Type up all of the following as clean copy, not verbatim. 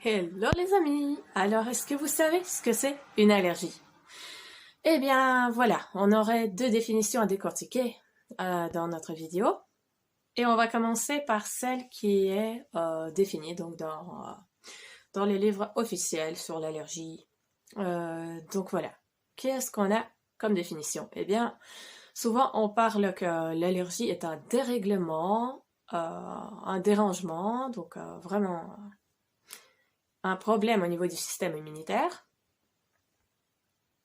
Hello les amis! Alors est-ce que vous savez ce que c'est une allergie? Eh bien voilà, on aurait deux définitions à décortiquer dans notre vidéo. Et on va commencer par celle qui est définie donc dans les livres officiels sur l'allergie. Donc voilà, qu'est-ce qu'on a comme définition? Eh bien, souvent on parle que l'allergie est un dérèglement, un dérangement, donc vraiment un problème au niveau du système immunitaire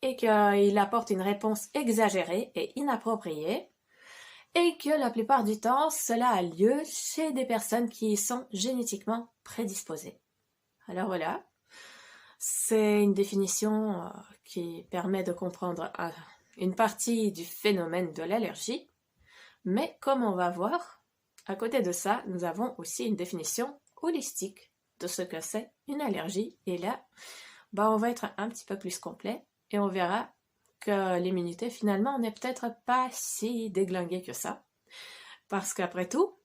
et qu'il apporte une réponse exagérée et inappropriée et que la plupart du temps, cela a lieu chez des personnes qui y sont génétiquement prédisposées. Alors voilà, c'est une définition qui permet de comprendre une partie du phénomène de l'allergie, mais comme on va voir, à côté de ça, nous avons aussi une définition holistique de ce que c'est une allergie. Et là, on va être un petit peu plus complet et on verra que l'immunité finalement n'est peut-être pas si déglinguée que ça. Parce qu'après tout,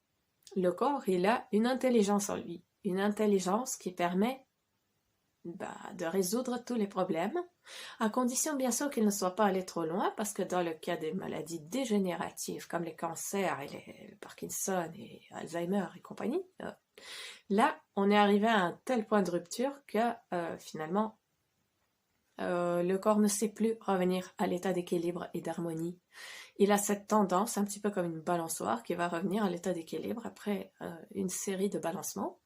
le corps, il a une intelligence en lui. Une intelligence qui permet de résoudre tous les problèmes, à condition bien sûr qu'il ne soit pas allé trop loin, parce que dans le cas des maladies dégénératives comme les cancers et le Parkinson et Alzheimer et compagnie, là, on est arrivé à un tel point de rupture que finalement, le corps ne sait plus revenir à l'état d'équilibre et d'harmonie. Il a cette tendance, un petit peu comme une balançoire, qui va revenir à l'état d'équilibre après une série de balancements.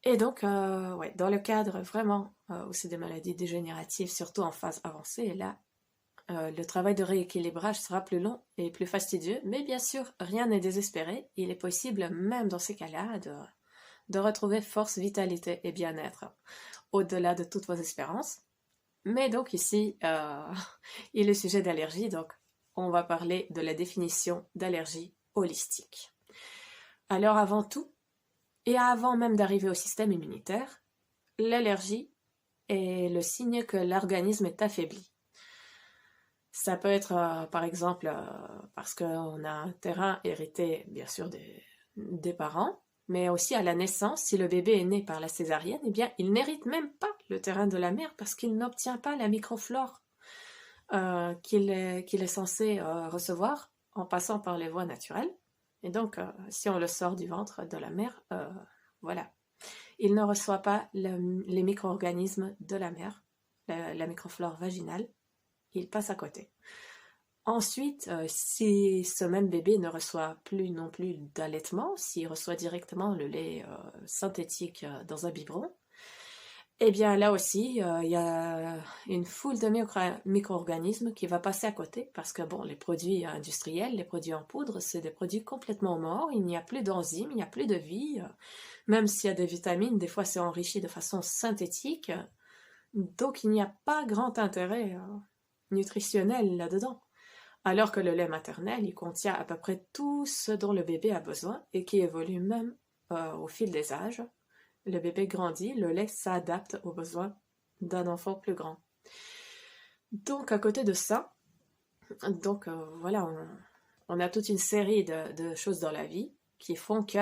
Et donc, ouais, dans le cadre vraiment où c'est des maladies dégénératives, surtout en phase avancée, et là, le travail de rééquilibrage sera plus long et plus fastidieux, mais bien sûr, rien n'est désespéré. Il est possible, même dans ces cas-là, de retrouver force, vitalité et bien-être au-delà de toutes vos espérances. Mais donc ici, il est sujet d'allergie, donc on va parler de la définition d'allergie holistique. Alors avant tout, et avant même d'arriver au système immunitaire, l'allergie est le signe que l'organisme est affaibli. Ça peut être par exemple parce qu'on a un terrain hérité bien sûr des parents, mais aussi à la naissance, si le bébé est né par la césarienne, eh bien il n'hérite même pas le terrain de la mère parce qu'il n'obtient pas la microflore qu'il est censé recevoir en passant par les voies naturelles. Et donc, si on le sort du ventre de la mère, voilà, il ne reçoit pas les micro-organismes de la mère, la microflore vaginale, il passe à côté. Ensuite, si ce même bébé ne reçoit plus non plus d'allaitement, s'il reçoit directement le lait synthétique dans un biberon, eh bien là aussi, il y a une foule de micro-organismes qui va passer à côté parce que bon, les produits industriels, les produits en poudre, c'est des produits complètement morts, il n'y a plus d'enzymes, il n'y a plus de vie, même s'il y a des vitamines, des fois c'est enrichi de façon synthétique, donc il n'y a pas grand intérêt nutritionnel là-dedans. Alors que le lait maternel, il contient à peu près tout ce dont le bébé a besoin et qui évolue même au fil des âges. Le bébé grandit, le lait s'adapte aux besoins d'un enfant plus grand. Donc à côté de ça, donc voilà, on a toute une série de choses dans la vie qui font que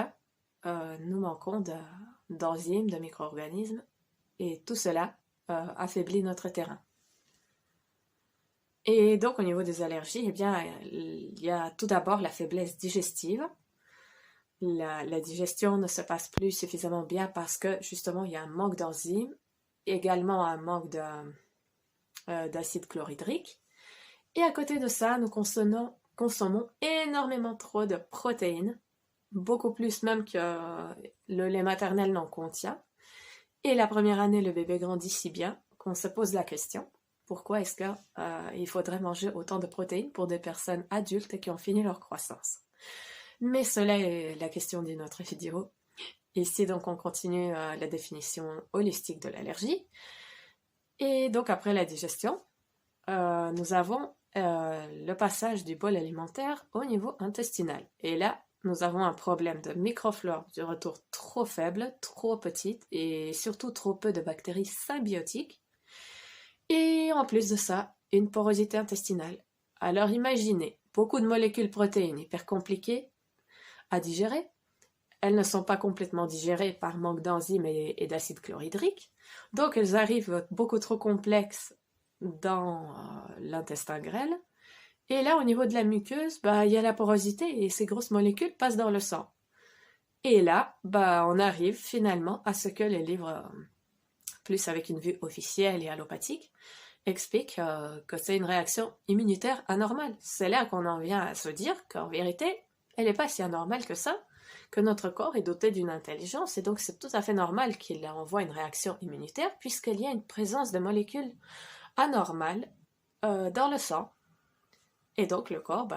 nous manquons d'enzymes, de micro-organismes, et tout cela affaiblit notre terrain. Et donc au niveau des allergies, eh bien, il y a tout d'abord la faiblesse digestive. La digestion ne se passe plus suffisamment bien parce que justement il y a un manque d'enzymes, également un manque d'acide chlorhydrique. Et à côté de ça, nous consommons énormément trop de protéines, beaucoup plus même que le lait maternel n'en contient. Et la première année, le bébé grandit si bien qu'on se pose la question, pourquoi est-ce qu'il faudrait manger autant de protéines pour des personnes adultes qui ont fini leur croissance? Mais cela est la question d'une autre vidéo. Ici, donc, on continue la définition holistique de l'allergie. Et donc, après la digestion, nous avons le passage du bol alimentaire au niveau intestinal. Et là, nous avons un problème de microflore du retour trop faible, trop petite et surtout trop peu de bactéries symbiotiques. Et en plus de ça, une porosité intestinale. Alors imaginez, beaucoup de molécules protéines hyper compliquées à digérer, elles ne sont pas complètement digérées par manque d'enzymes et d'acide chlorhydrique, donc elles arrivent beaucoup trop complexes dans l'intestin grêle. Et là, au niveau de la muqueuse, il y a la porosité et ces grosses molécules passent dans le sang. Et là, on arrive finalement à ce que les livres, plus avec une vue officielle et allopathique, expliquent que c'est une réaction immunitaire anormale. C'est là qu'on en vient à se dire qu'en vérité, elle n'est pas si anormale que ça, que notre corps est doté d'une intelligence et donc c'est tout à fait normal qu'il envoie une réaction immunitaire puisqu'il y a une présence de molécules anormales dans le sang. Et donc le corps,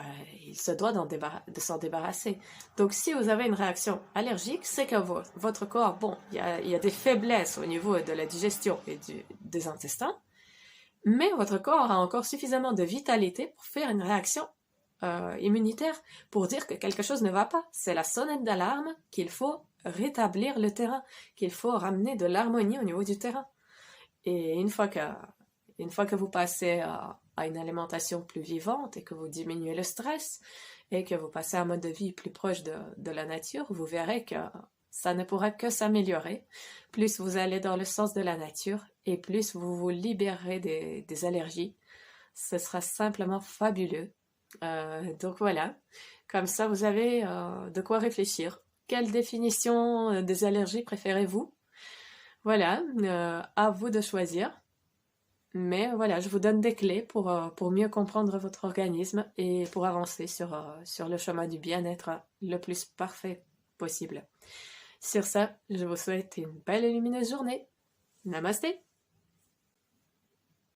il se doit de s'en débarrasser. Donc si vous avez une réaction allergique, c'est que votre corps, il y a des faiblesses au niveau de la digestion et des intestins, mais votre corps a encore suffisamment de vitalité pour faire une réaction immunitaire, pour dire que quelque chose ne va pas. C'est la sonnette d'alarme qu'il faut rétablir le terrain, qu'il faut ramener de l'harmonie au niveau du terrain. Et une fois que vous passez à une alimentation plus vivante et que vous diminuez le stress et que vous passez à un mode de vie plus proche de la nature, vous verrez que ça ne pourra que s'améliorer. Plus vous allez dans le sens de la nature et plus vous vous libérerez des allergies. Ce sera simplement fabuleux. Donc voilà, comme ça vous avez de quoi réfléchir. Quelle définition des allergies préférez-vous? Voilà, à vous de choisir. Mais voilà, je vous donne des clés pour mieux comprendre votre organisme et pour avancer sur le chemin du bien-être le plus parfait possible. Sur ça, je vous souhaite une belle et lumineuse journée. Namasté!